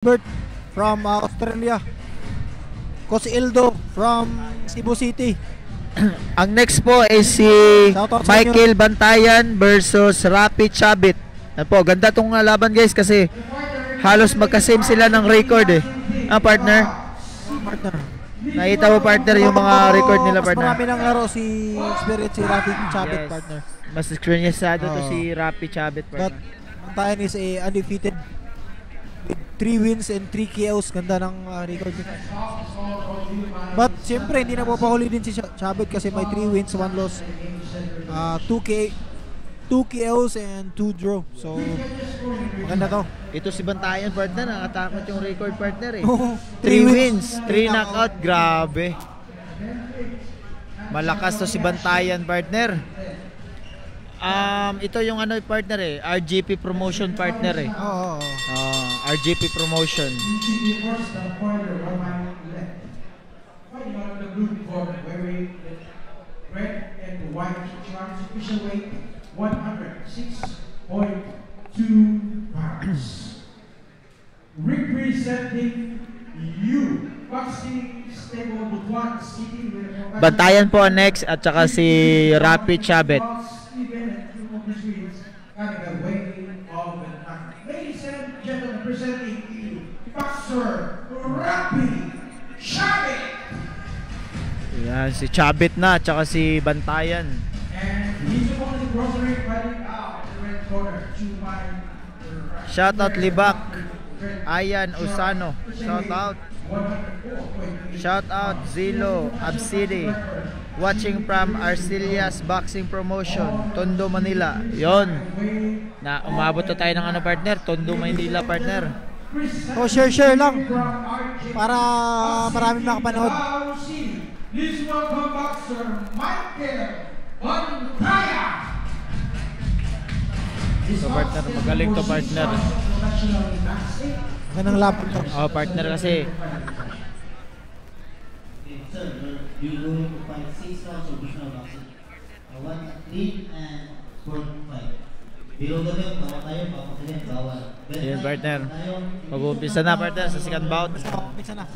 Bert from Australia. Coach Ildo from Cebu City. Ang next po is si Shoutout sa Michael Bantayan versus Rapi Chabit. Yan po, ganda tong laban guys kasi halos magka-same sila ng record eh. Partner? Partner. Nakita mo partner yung mga record nila partner? Mas marami ng laro si Spirit, si Rafi Chabit, Yes. partner. Mas screenisado to si Rapi Chabit But partner. Bantayan is undefeated with 3 wins and 3 KOs. Ganda ng record nila. But siyempre hindi na papahuli din si Chabit kasi may 3 wins, 1 loss, 2 KOs and 2 draw. So maganda to. Ito si Bantayan partner, nakatakot yung record partner eh. 3 3 wins, 3 knockout, grabe. Malakas to si Bantayan partner. Ito yung ano partner eh, RGP promotion partner eh. Oo. RGP promotion. Red and white trans official weight 106.2 pounds. Representing you, boxing stable Butuan City with a Bantayan po ang next at saka si Rapi Chabit. Ladies and gentlemen, presenting you Boxer Rapi Chabit. Yan, si Chabit na at saka si Bantayan. And he's the only grocery fighting out the red corner to my Shoutout Libak, Ayan Usano, shoutout. Shoutout Zilo Absidi, watching from Arcelias Boxing Promotion, Tondo, Manila. Yon. Na umabot na tayo ng ano partner, Tondo, Manila partner. So share lang para maraming makapanood. Please welcome Boxer Michael Bantayan. So partner, magaling to partner. Magandang laban to. Partner kasi You're going to fight 6 rounds of professional boxing. One clean and sport fight. Below the belt, bawal tayo, papakilin, bawal. yun partner. Mag-uumpisa na partner sa second bout. Pizza na.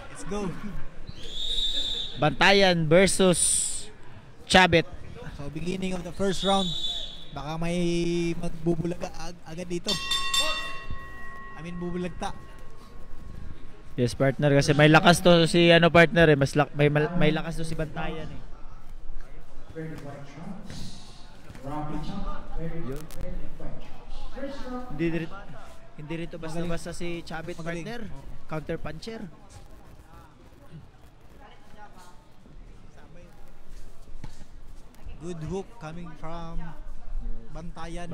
Let's go. Bantayan versus Chabit. So beginning of the first round, baka may magbubulaga agad dito. Bubulagta. Yes partner, kasi may lakas to si ano partner eh, may lakas to si Bantayan eh. Hindi rito basta-basta si Chabit partner. Counter puncher. Good hook coming from Bantayan.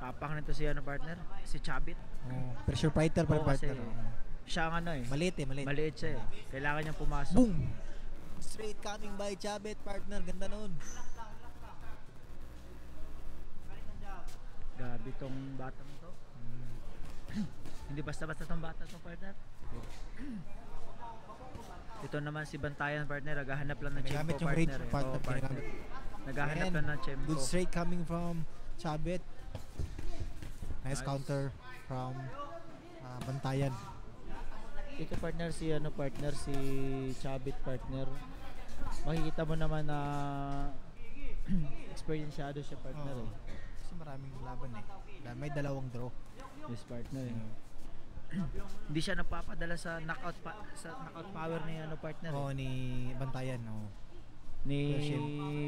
Tapang nito si ano partner, si Chabit. Pressure fighter pa Oo, partner. kasi siya ang ano eh. Maliit. Maliit siya eh. Kailangan niyang pumasok. Boom! Straight coming by Chabit, partner. Ganda nun. Gabi tong batang to. Hindi basta-basta tong bata to partner. Ito naman si Bantayan partner, naghahanap lang ng Nagamit tempo yung range partner. partner. Oo, partner. Naghahanap And lang ng tempo. good straight coming from Chabit. Nice counter from Bantayan. Ito partner si ano partner, si Chabit partner. Makikita mo naman na experienced siya partner eh. Kasi maraming laban eh. May dalawang draw. Yes partner eh. Hindi siya nagpapadala sa knockout power ni ano partner. Oo, ni Bantayan. Ni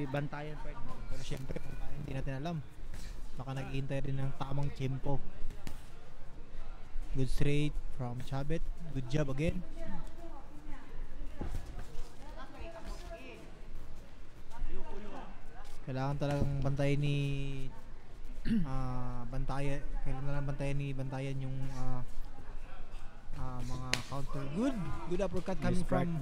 Bantayan partner. Pero syempre, hindi natin alam. Baka nag-iintay rin ng tamang tempo. Good straight from Chabit. Good job again. Kailangan talagang bantayan ni Bantayan yung mga counter. Good uppercut coming from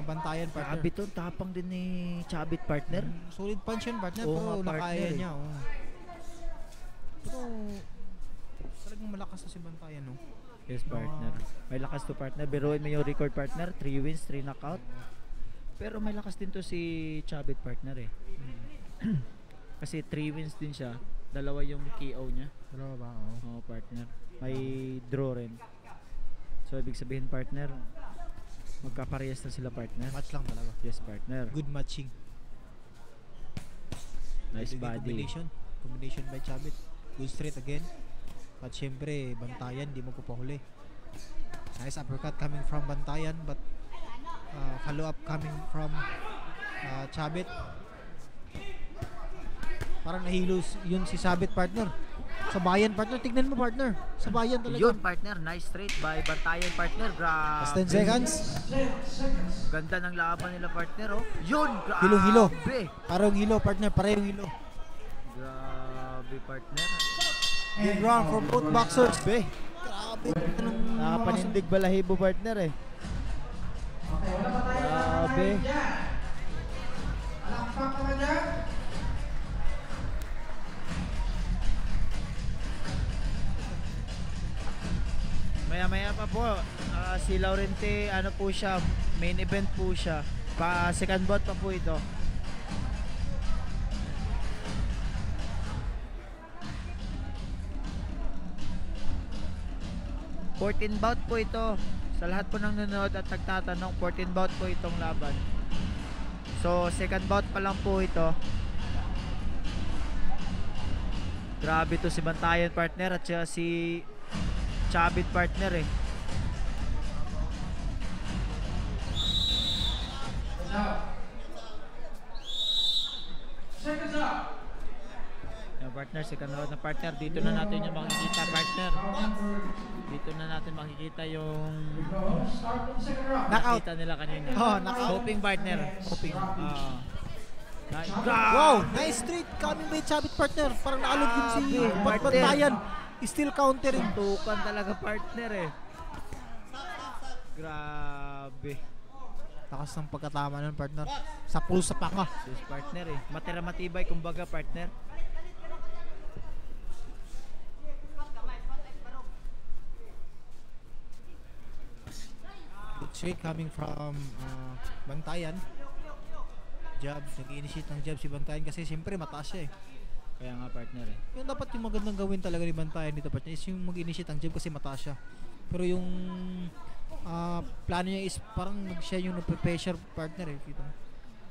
Bantayan, partner. Grabe to, tapang din ni Chabit partner. Solid punch yun, partner. Oo Pero nga, partner nakaya eh. niya. Pero talagang malakas na si Bantayan. Yes partner. May lakas to partner. Biruin mo yung record partner, 3 wins, 3 knockout. Pero may lakas din to si Chabit partner eh. Kasi 3 wins din siya. Dalawa yung KO niya. Dalawa ba? Oo. Oo, partner. May draw rin. So, ibig sabihin, partner, magkaparehas na sila, partner. Match lang talaga. Yes, partner. Good matching. Nice Good body. combination. Combination by Chabit. Good straight again. At syempre, Bantayan, di mo papahuli. Nice uppercut coming from Bantayan, but follow up coming from Chabit. Parang nahilo yun si Chabit, partner. Sa bayan, partner. Tignan mo, partner. Sa bayan talaga. Yun, partner. Nice straight by Bantayan, partner. Last Grabe. 10 seconds. Ganda ng laban nila, partner. Oh. Yun, grabe. Hilo-hilo. Parang hilo, partner. Parehong hilo. Grabe, partner. Good round for both boxers. Grabe. Nakapanindig balahibo, partner eh. Okay, wala pa tayo Grabe. dyan. Palakpak naman dyan. Maya-maya pa po, si Laurente, ano po siya, main event po siya. Second bout pa po ito. ...14 bout po ito. Sa lahat po ng nanonood at nagtatanong, 14 bout po itong laban. So, second bout pa lang po ito. Grabe to si Bantayan, partner, at siya si Chabit, partner eh. Seconds up. Yung partner, second round na partner. Dito na natin yung makikita, partner. Dito na natin makikita yung Start with the second round. Knockout. kita nila kanina. Oh, knockout. Hoping, partner. Hoping. Wow, nice straight coming by Chabit, partner. Parang naalog din si Partner. Bantayan. Still countering. Tukan talaga, partner eh. Grabe. Takas ng pagkatama nun, partner. Sa pulsa pa ka. Yes, partner eh. Matira matibay, kumbaga, partner. Good straight coming from Bantayan. Jab, nag-initiate ng jab si Bantayan kasi siyempre mataas siya eh. Kaya nga, partner eh. Yung dapat yung magandang gawin talaga ni Bantayan dito, partner, is yung mag-initiate ng jab kasi mataas siya. Pero yung plano niya is parang siya yung nagpe-pressure, partner eh. Kita mo.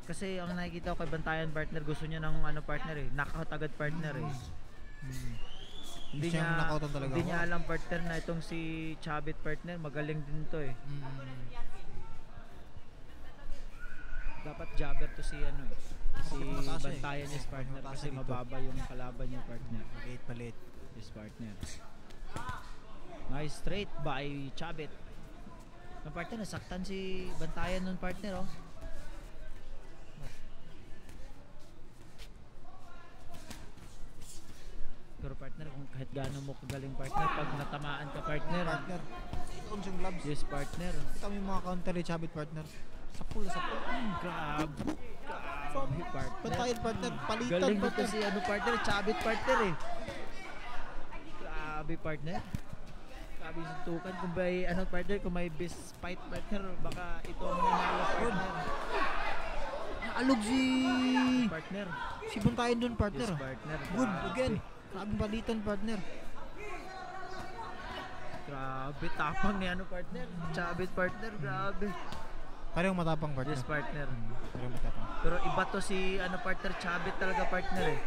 Kasi ang nakikita ko kay Bantayan, partner, gusto niya ng ano, partner eh. Knockout agad, partner eh. Hindi Gusto niyang niya, knockoutan talaga. hindi niya alam, partner, na itong si Chabit, partner, magaling din to eh. Dapat jabber to si ano eh. Si Mataas eh. Bantayan is partner Mataas kasi dito. mababa yung kalaban niya, partner. Palit. Yes, partner. Nice straight by Chabit. Ang partner, nasaktan si Bantayan nun, partner, oh. Pero partner, kung kahit gaano mo kagaling, partner, pag natamaan ka, partner. Partner, itoon yung gloves. Yes, partner. Kita mo yung mga counter ni Chabit, partner. Sa pull. Grabe. From Partner. Bantayan, partner. Palitan, Galing dito partner. si ano, partner, Chabit, partner eh. Grabe, partner. Grabe yung suntukan. Kung may ano, partner, kung may best fight, partner, baka ito ang nanalo, partner. Naalog si Partner. Bantayan dun, partner. Yes, partner. Good, Grabe. again. Grabing palitan, partner. Grabe, tapang ni ano, partner. Chabit, partner, grabe. Parehong matapang, partner. Yes, partner. Parehong matapang. Pero iba to si ano, partner, Chabit talaga, partner eh.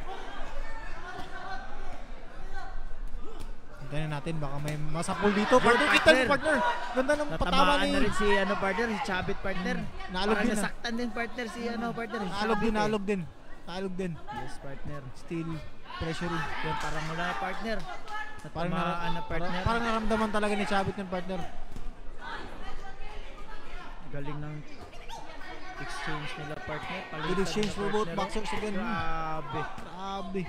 Hintayin natin, baka may masapul dito. Partner, kita partner. mo, partner. Ganda ng patama Natamaan ni... na rin si ano, partner, si Chabit, partner. Naalog Parang din, ah. nasaktan din, partner, si ano, partner. si Naalog Chabit, din, eh. naalog din. Yes, partner. Still pressuring. Yun, parang mula na, partner. Parang, Natamaan na, partner. parang naramdaman talaga ni Chabit ng partner. Galing ng exchange nila, partner. Palitan Good exchange nila, for both partner. boxers again. Grabe. Grabe.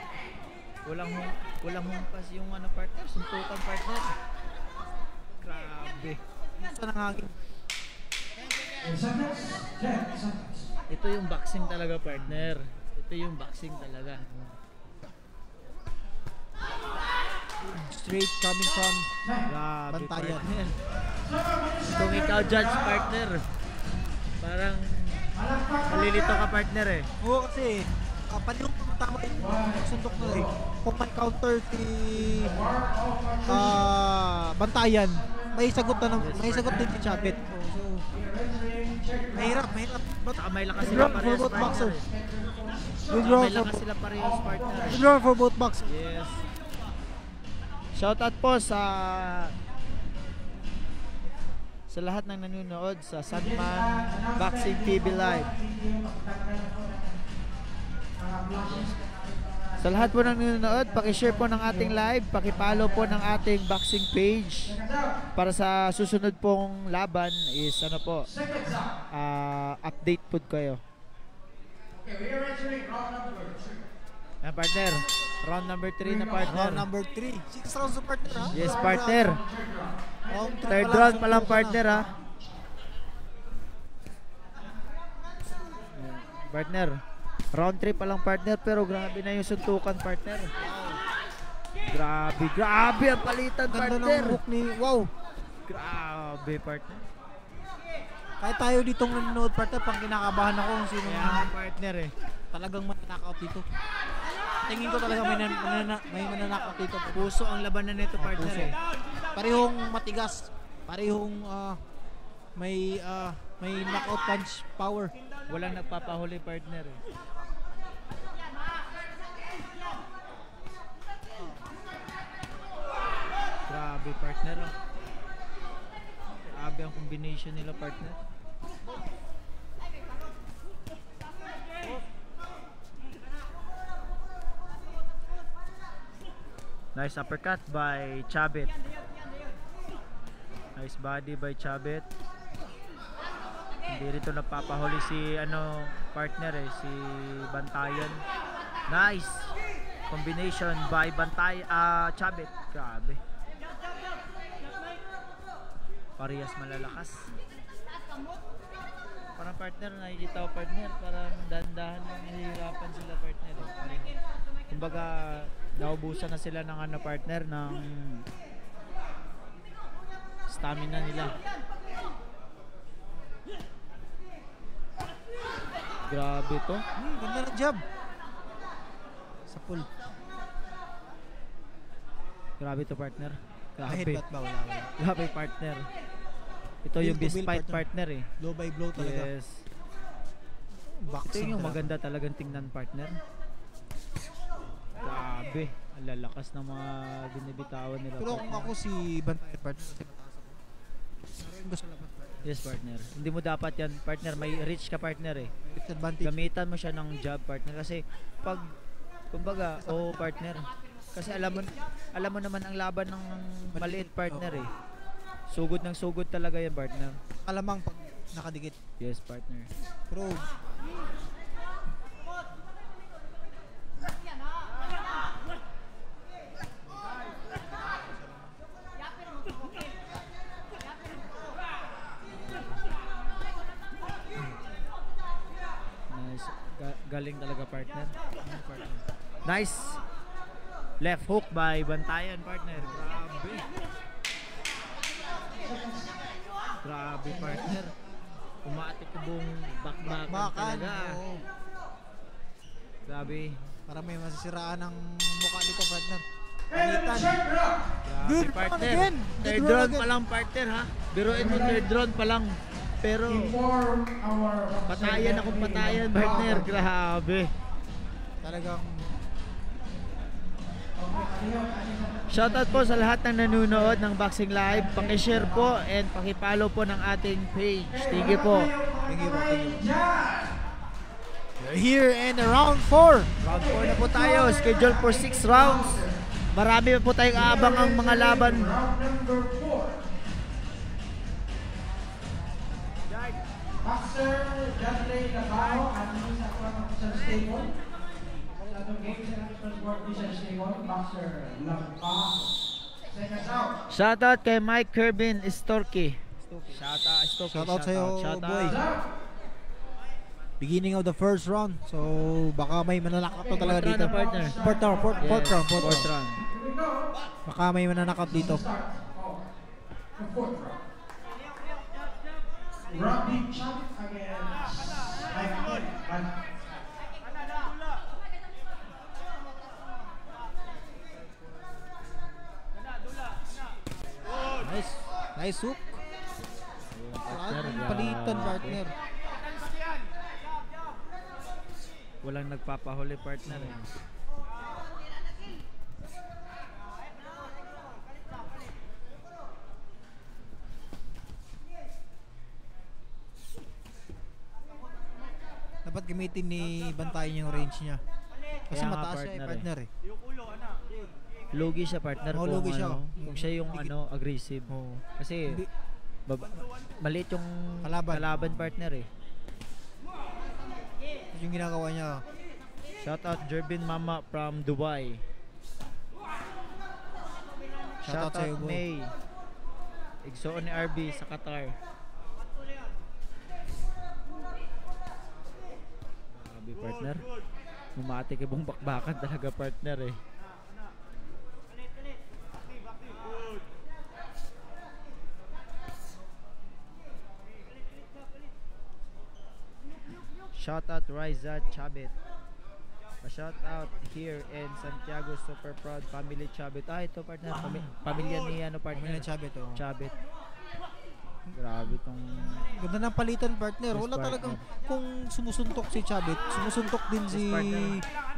Walang humpas yung ano, partner. Suntukan, partner. Grabe. Gusto ng hangin. 10 seconds. 10 seconds. Ito yung boxing talaga, partner. Ito yung boxing talaga. Straight coming from Grabe, Bantayan. partner. Kung ikaw judge, partner, parang malilito ka, partner eh. Oo, kasi panilong pa tama yung sundok na eh. Kung may counter Bantayan, may sagot din si Chabit. So, mahirap. But Saka may lakas withdraw sila for parehas, both boxer. partner. Withdraw May for lakas sila parehas, partner. withdraw for both boxer. Yes. Shoutout po sa lahat ng nanonood sa Sandman Boxing TV Live. Sa lahat po ng nanonood, paki-share po ng ating live, paki-follow po ng ating boxing page para sa susunod pong laban is ano po, update po kayo. Yan, partner, round number 3 na, partner. Round number 3. 6 rounds of partner, ha? Yes, partner. Third round pa lang, partner, ha. Partner, round 3 pa lang, partner, pero grabe na yung suntukan, partner. Grabe ang palitan, Ganda partner. ng hook ni... Wow! Grabe, partner. Kahit tayo ditong nanonood, partner, pang kinakabahan ako kung sino Kaya partner eh. talagang mananakaw dito. Tingin ko talaga may mananakaw dito. Puso ang labanan nito, partner Puso. eh. Parehong matigas. Parehong may knockout punch power. Walang nagpapahuli, partner eh. Grabe, partner. Oh. Grabe ang combination nila, partner. Nice uppercut by Chabit. Nice body by Chabit. Hindi rito napapahuli si partner eh, si Bantayan. Nice combination by Chabit. Grabe. Parehas malalakas. Parang partner, nakikita ko partner, parang dahan-dahan lang nahihirapan sila, partner eh. Parang, kumbaga naubusan na sila ng partner, ng stamina nila. Grabe to. Ganda ng jab. Sa pull. Grabe to, partner. Grabe. Headbutt ba? Wala. Grabe, partner. Ito yung Build to beast build, fight, partner. partner eh. Blow by blow talaga. Yes. Ito Boxing yung talaga. maganda talagang tingnan, partner. Grabe. Ang lalakas ng mga binibitawan nila. Pero kung partner. ako si Bantayan, partner, kasi mataas ako. Naroon ko sa labas, partner. Yes, partner. Hindi mo dapat yan, partner. May reach ka, partner eh. Disadvantage. Gamitan mo siya ng jab, partner. Kasi pag, kumbaga, partner. Kasi alam mo naman ang laban ng maliit, partner eh. Sugod ng sugod talaga yan, partner. Alamang pag nakadikit. Yes, partner. Pero Nice. Galing talaga, partner. Nice. Left hook by Bantayan, partner. Grabe. Grabe, partner. Umatik ko buong bakbakan bakan. talaga. Oo. Grabe. Para may masisiraan ng mukha dito, partner. And Panitan. Grabe, Good partner. round again. Third Good round round again. pa lang, partner, ha? Biruin mo, third round pa lang. Pero, patayan akong patayan, partner. Grabe. Talagang Shoutout po sa lahat ng nanonood ng Boxing Live. Paki-share po and paki-follow po ng ating page. Thank you po. thank you. We're here in round 4. Round 4 na po tayo. Schedule for 6 rounds. Marami pa po tayong aabang ang mga laban. Round number 4. Boxer Dudley Labao and Misa from Officer Stable. Atong game sa Transport Officer Stable, Boxer Labao. Second round. Shoutout kay Mike Kerbin Storky. Shoutout sa'yo, boy. Beginning of the first round. So baka may mananakap to talaga Fourth dito. round na, partner. Fourth round. Fourth round. Here we go. Baka may mananakap dito. Start of the fourth round. Robbie Chop against Mike Kerbin. Nice hook. Partner, Palitan, grabe. partner. Walang nagpapahuli, partner. Eh. Dapat gamitin ni Bantayan yung range niya. Kasi Kaya nga, mataas siya partner partner eh. Lugi siya, partner, Oo, kung, lugi siya. kung siya yung aggressive. Oo. Kasi Bi- maliit yung Kalaban. partner eh. yung ginagawa niya. Shout out Jervin Mama from Dubai. Shout out sa'yo, bro. May. Igsoon ni RB sa Qatar. Grabe, partner. Bumati kay buong bakbakan talaga, partner eh. Shout out Riza Chabit. Shout out here in Santiago, super proud family Chabit. Ah, ito partner, pamilya ni ano partner. Pamilya Chabit, oh. Chabit. Grabe tong Ganda ng palitan, partner. Yes, Wala partner. talagang kung sumusuntok si Chabit, sumusuntok din si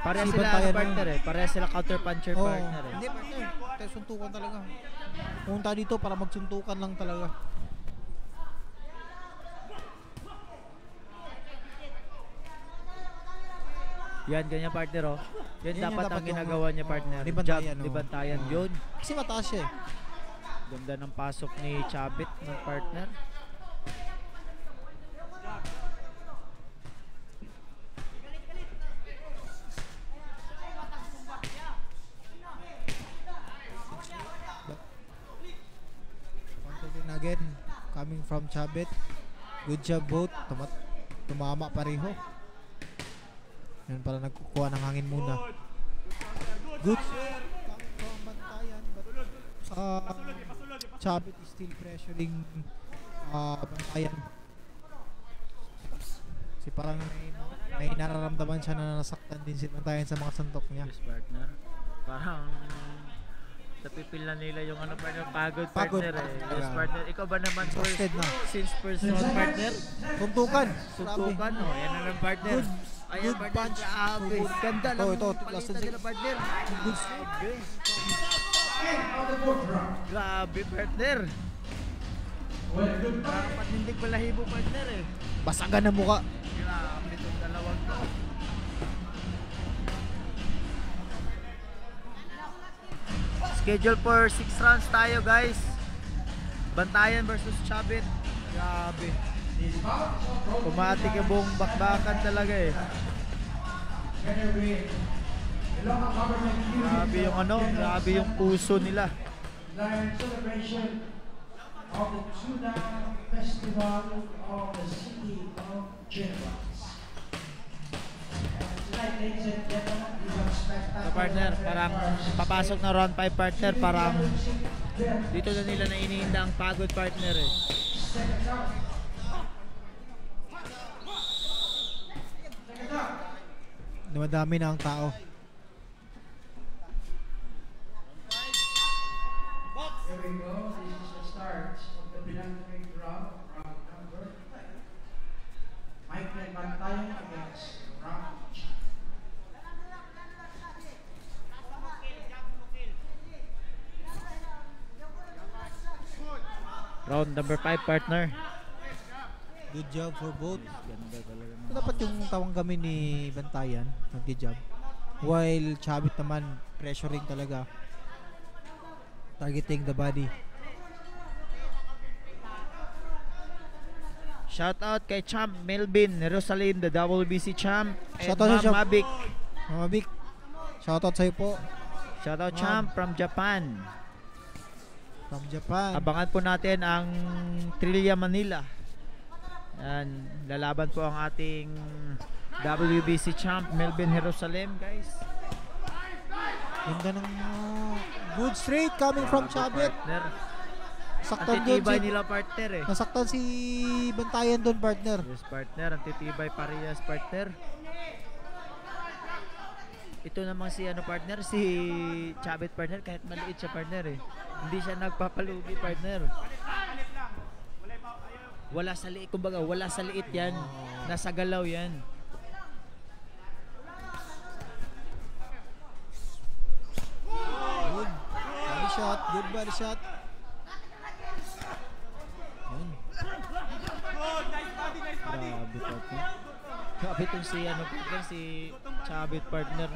pareha si sila Bantayan, ano, partner eh. Pareha sila counter puncher, Oo. partner eh. Hindi, partner. Tayo suntukan talaga. Pumunta dito para magsuntukan lang talaga. Yan, ganyan partner oh. Yan, Yan yung dapat dapat ang yung, ginagawa niya partner. di bantayan, Jab, di oh. bantayan. Yun. Kasi mataas siya eh. Ganda ng pasok ni Chabit ng partner. Counter din again. Coming from Chabit. Good job both. Tumama pareho. Yan pala nagkukuha ng hangin muna. Good. Coming from Bantayan. But Chabit is still pressuring Bantayan. Kasi parang may nararamdaman siya na nasaktan din si Bantayan sa mga santok niya. Yes, partner. Parang napipil na nila yung ano partner, pagod Pagod. partner eh. Yes, Yeah. partner. Ikaw ba naman Exhausted na. since first round partner? Suntukan. Suntukan oh. Yan na lang partner. Good. Ayan Good partner. punch. Grabe. Good. Ganda lang. Ito, last Palitan and nila partner. Good. Grabe partner. Parang panindig balahibo partner eh. Basagan ang muka. Grabe itong dalawang to. Schedule for 6 rounds tayo guys. Bantayan versus Chabit. Grabe. Pumatik yung buong bakbakan talaga eh. Grabe yung ano, grabe yung puso nila. Celebration of the Tuna Festival of the City of Genoa. Tonight, ladies and gentlemen, we have spectacular So partner, parang papasok na round 5 partner, parang dito na nila na iniinda ang pagod partner eh. Dumadami na ang tao. Here we go. This is the start of the penultimate round, round number 5. Michael Bantayan against Round. Round number 5 partner. Good job for both. Ganda talaga. Dapat yung tawang kami ni Bantayan, nag-job. While Chabit naman, pressuring talaga. Targeting the body. Shout out kay Champ Melvin Jerusalem, the WBC champ. And Shout out Ma'am sa Champ. Mavic. Mama Vic, shoutout sa'yo po. Shout out Ma'am. Champ from Japan. From Japan. Abangan po natin ang Trillia Manila. Yan, lalaban po ang ating WBC champ Melvin Jerusalem, guys. Ganda ng good straight coming from Chabit. Partner. Saktan Ang doon titibay si, nila partner eh. nasaktan si Bantayan doon, partner. Yes, partner. Ang titibay parehas, partner. Ito namang si ano partner, si Chabit partner, kahit maliit siya partner eh. Hindi siya nagpapalugi partner. Wala sa liit, kumbaga wala sa liit yan. Nasa galaw yan. Good. Body shot. Good body shot. Yun. Grabe partner. Grabe itong si ano partner, si Chabit partner.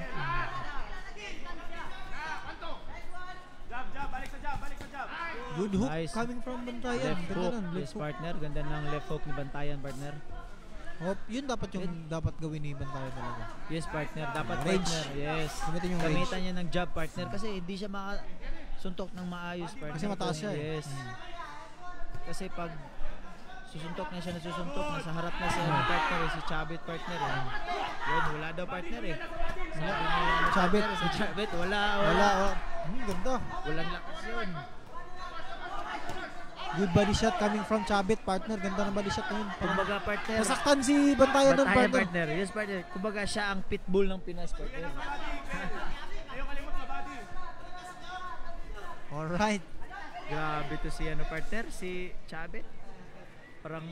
Good hook Nice. coming from Bantayan. Left Ganda hook, nun, yes left hook. partner. Ganda ng left hook ni Bantayan partner. Yun dapat yung dapat gawin ni Bantayan talaga. Yes partner, dapat Range. partner. Yes. Gamitin yung Gamitan range. niya ng jab partner kasi hindi siya makasuntok ng maayos partner. Kasi mataas siya eh. Yes. Kasi pag susuntok na siya na susuntok, nasa harap na siya ng partner si Chabit partner. Yun, wala daw partner eh. Sabi ni Chabit. partner, si Chabit, wala. Wala. Ganda. Walang lakas yun. Good body shot coming from Chabit, partner. Ganda ng body shot na yun. Kumbaga partner. Nasaktan si Bantayan nun, Bantayan partner. partner. Yes partner. Kumbaga siya ang pitbull ng Pinas partner. Alright. Grabe to si ano partner, si Chabit. Parang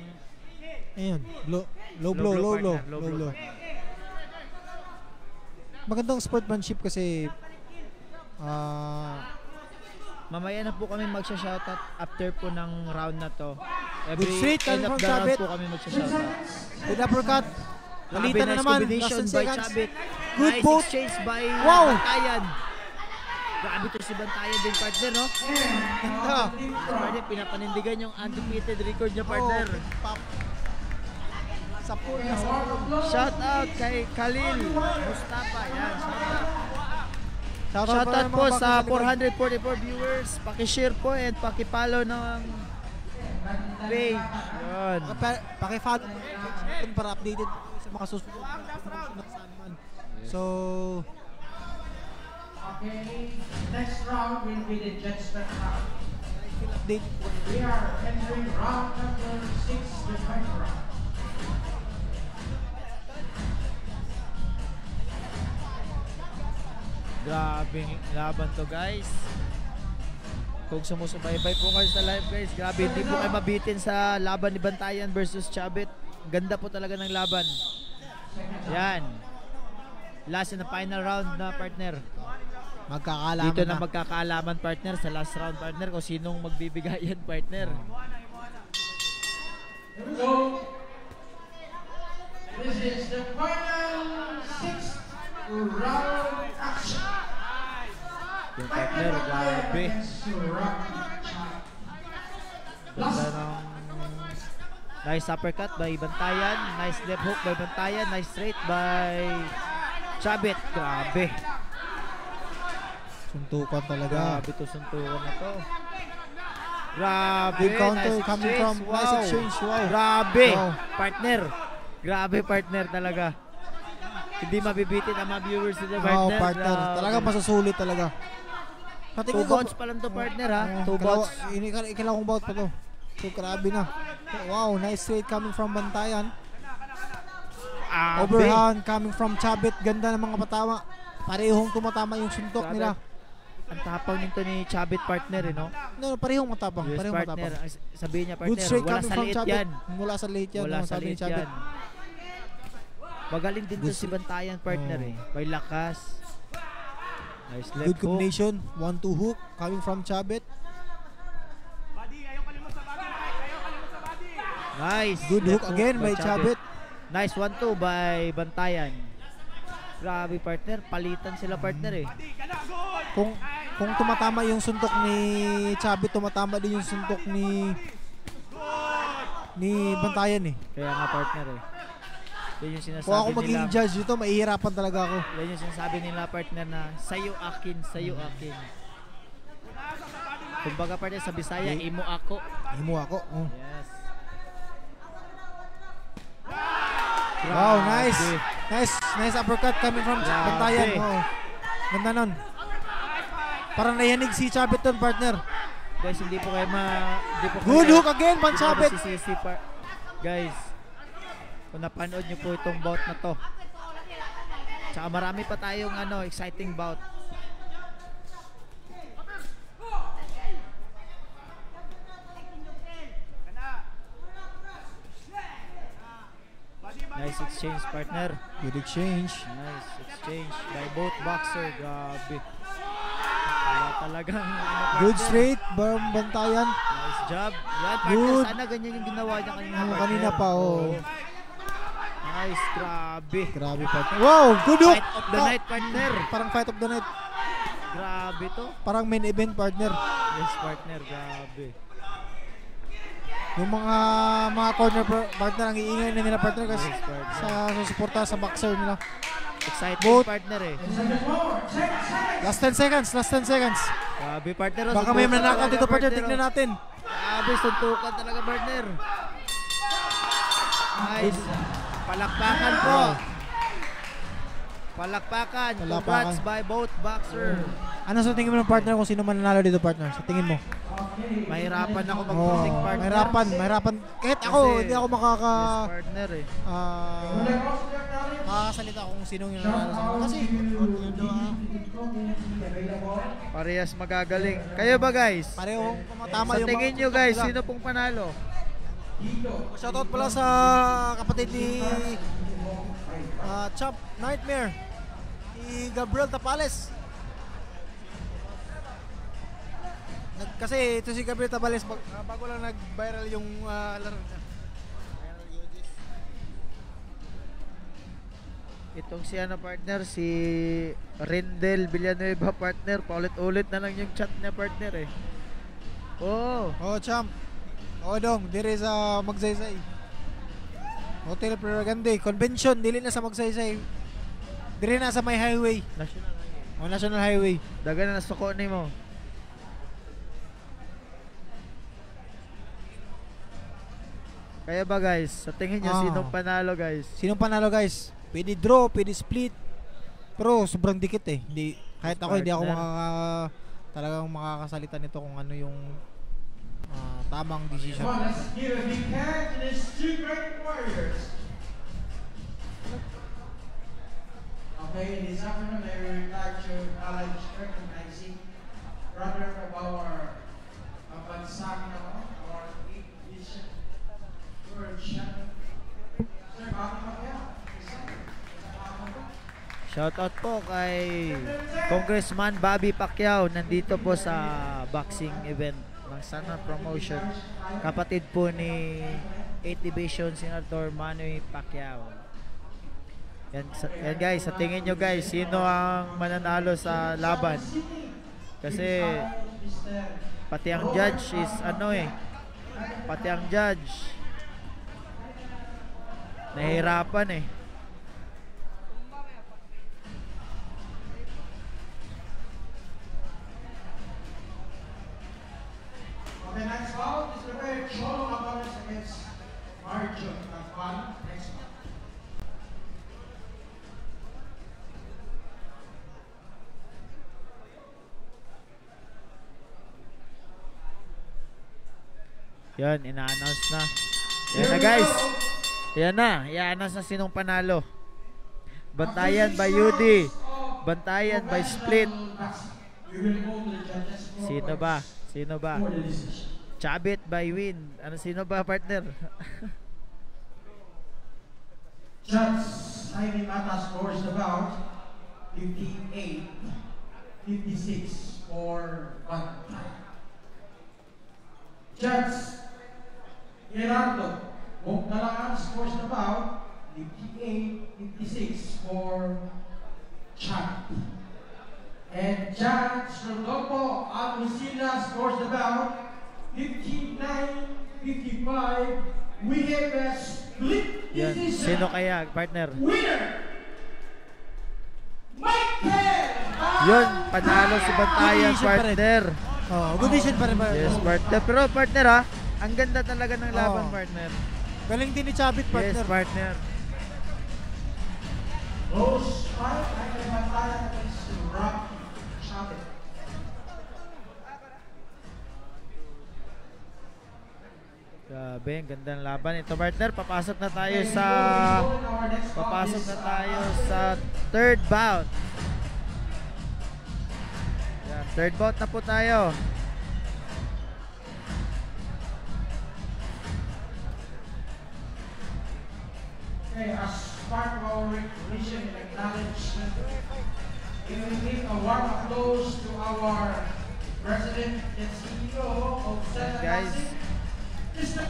Ayun. Low blow. partner, low blow. Magandang sportsmanship kasi mamaya na po kami magsha-shoutout after po ng round na to. Good straight end coming of from the round Chabit. po kami magsha-shoutout. good uppercut. Palitan na Nice naman. combination Last 10 by seconds. Chabit. Good Nice both. exchange by Wow. Bantayan. Grabe to si Bantayan din partner, no? Ganda. Partner, pinapanindigan yung undefeated record niya partner. Pop. Sa pool Okay, na a sa round of applause. Shout out kay Khalil Mustafa. Yan, shout out. Shoutout Shoutout po mga sa bakit 444 viewers. Paki-share po and paki-follow ng page. Yun. Paki-follow para updated sa mga susunod na naman. So, Okay, next round will be the judgment round. update. We are entering round number 6, the fight round. Grabing laban to guys. Kung sumusubaybay po kayo sa live guys, grabe hindi po kayo mabitin sa laban ni Bantayan versus Chabit. Ganda po talaga ng laban. Yan. Last and the final round na partner. Magkakalaman Dito na magkakaalaman partner sa last round partner kung sinong magbibigayan partner. Here we go. This is the final 6th round action. Yung Fight partner, number grabe. against Rocky Chap. Ganda ng nice uppercut by Bantayan, nice left hook by Bantayan, nice straight by Chabit. Grabe. Suntukan talaga. Grabe to suntukan na to. Grabe. Big counter nice coming exchange. from nice exchange. Wow. Grabe. Wow. Partner. Grabe partner talaga. Hindi mabibitin ang mga viewers nila Wow, partner. partner. Grabe. Talaga masusulit talaga. 2 Patingin ko. bounce pa lang to partner ha. 2 Ikalaw- bounce. Ikalawang bout pa to. So, grabe na. Wow, nice straight coming from Bantayan. Overhand coming from Chabit. Ganda ng mga patama. Parehong tumatama yung suntok Grabe. nila. Ang tapang nito ni Chabit partner eh no. No, parehong matapang. Yes, Parehong partner. matapang. Sabihin niya Good partner, straight wala coming sa from liit Chabit. yan. Wala sa late yan. Wala no, sa sabi ni liit Chabit. yan. Magaling din to Good si Bantayan partner Oh. eh. May lakas. Nice left Good hook. combination. 1-2 hook coming from Chabit. Nice. Good left hook again by Chabit. Nice 1-2 by Bantayan. Grabe partner, palitan sila partner eh. Kung tumatama yung suntok ni Chabit, tumatama din yung suntok ni Bantayan eh. Kaya nga partner eh. Yan yung sinasabi Kung ako maging nila. judge dito, mahihirapan talaga ako. Yan yung sinasabi nila partner na sayo akin, sayo akin. Kumbaga partner sa Bisaya, imo ako. Himo ako. Oh. Yes. Wow, nice. Grabe. Nice uppercut coming from Grabe. Bantayan. Oh. Ganda nun. Parang nayanig si Chabit dun, partner. Guys, hindi po kayo hindi po Good kayo- hook again, hindi po Chabit. masisisi guys, kung napanood nyo po itong bout na to. Tsaka marami pa tayong exciting bout. Nice exchange, partner. Good exchange. Nice exchange by both boxer. Grabe. Wala talagang Good partner. straight, bantayan. Nice job. Yan, partner. Good. Sana ganyan yung ginawa niya kanina, partner. Kanina pa, oh. Oo. Nice, grabe. Grabe partner. Wow, good hook. Fight of the night, partner. Parang fight of the night. Grabe to. Parang main event partner. Yes, partner. Grabe. Yung mga corner partner ang iingay na nila partner kasi Yes, partner. sa susuporta sa boxer nila. Exciting, Both. partner eh. Last 10 seconds, last 10 seconds. Grabe, partner. Baka may Suntukan manakaw talaga, dito partner, oh. tignan natin. Grabe, suntukan talaga, partner. Nice. Palakpakan po. Palakpakan. Congrats by both boxer. Ano sa tingin mo ng partner kung sino man nanalo dito partner? Sa tingin mo? Mahirapan ako Oh, mag-predict, partner. mahirapan. Kahit ako, Kasi- hindi ako Yes, partner eh. makakasalita kung sino yung nanalo sa mga. Kasi, Parehas magagaling. Kayo ba, guys? pareho tumatama Sa yung tingin nyo, guys, sino pong panalo? Shoutout pala sa kapatid ni Champ Nightmare, ni Gabriel Tapales. Kasi ito si Gabriel Tapales bago lang nag-viral yung laro niya. Itong si ano, partner, si Rendel Villanueva, partner. Paulit-ulit na lang yung chat niya, partner eh. Oh, Oh, Champ. Oh, dong, dire sa Magsaysay. Hotel Prerogande, convention, dili na sa Magsaysay. Dire na sa may highway. national highway. Oh, National Highway. Daga na nasuko ni mo. Kaya ba, guys, sa tingin nyo, sinong panalo, guys? Sinong panalo, guys? Pwede draw, pwede split. Pero sobrang dikit eh. Hindi, kahit ako hindi ako talagang makakasalita nito kung ano yung tamang decision. Come on, let's give a big hand to these two great warriors. Okay, this afternoon I would like to acknowledge recognizing brother of our bansang our 8th edition world champion. Sir, bakit pa kaya? Shoutout po kay Congressman Bobby Pacquiao. Nandito po sa boxing event ng Sana Promotion. Kapatid po ni 8th Division Senator Manny Pacquiao. Yan, yan guys, sa tingin nyo guys, sino ang mananalo sa laban? Kasi pati ang judge is pati ang judge nahihirapan eh. Okay, next bout is prepared Cholo Cabanes against Marjo Tafan. Next bout. Yan, ina-announce na. Yan na guys. Yan na, i-announce na sinong panalo. Bantayan by UD. Bantayan by Split. We will go to the judges for Sino ba? Sino ba? for the decision. Chabit by Win. Ano, sino ba, partner? Judge Jaime Mata scores the bout 58-56 for Bantay. Judge Gerardo Bogdalaan scores the bout 58-56 for Champ. And Judge Rodolfo Almosilla scores the bout 59-55. We have a split Yan. decision. Sino kaya, partner? Winner! Michael! Yun, panalo si Bantayan, Good decision pa rin. partner. Oh, good decision pa rin ba? Yes, partner. Pero partner ha, ang ganda talaga ng laban, Oo. partner. Galing din ni Chabit, Yes, partner. partner. Rose fight, Michael Bantayan against Rocky Chavez. Grabe, ang ganda ng laban. Ito, partner, papasok na tayo sa third bout. Yan, third bout na po tayo. Okay, Okay, as part of our recognition and acknowledgement, we will give a warm applause to our President and CEO of Santa Guys. Mr.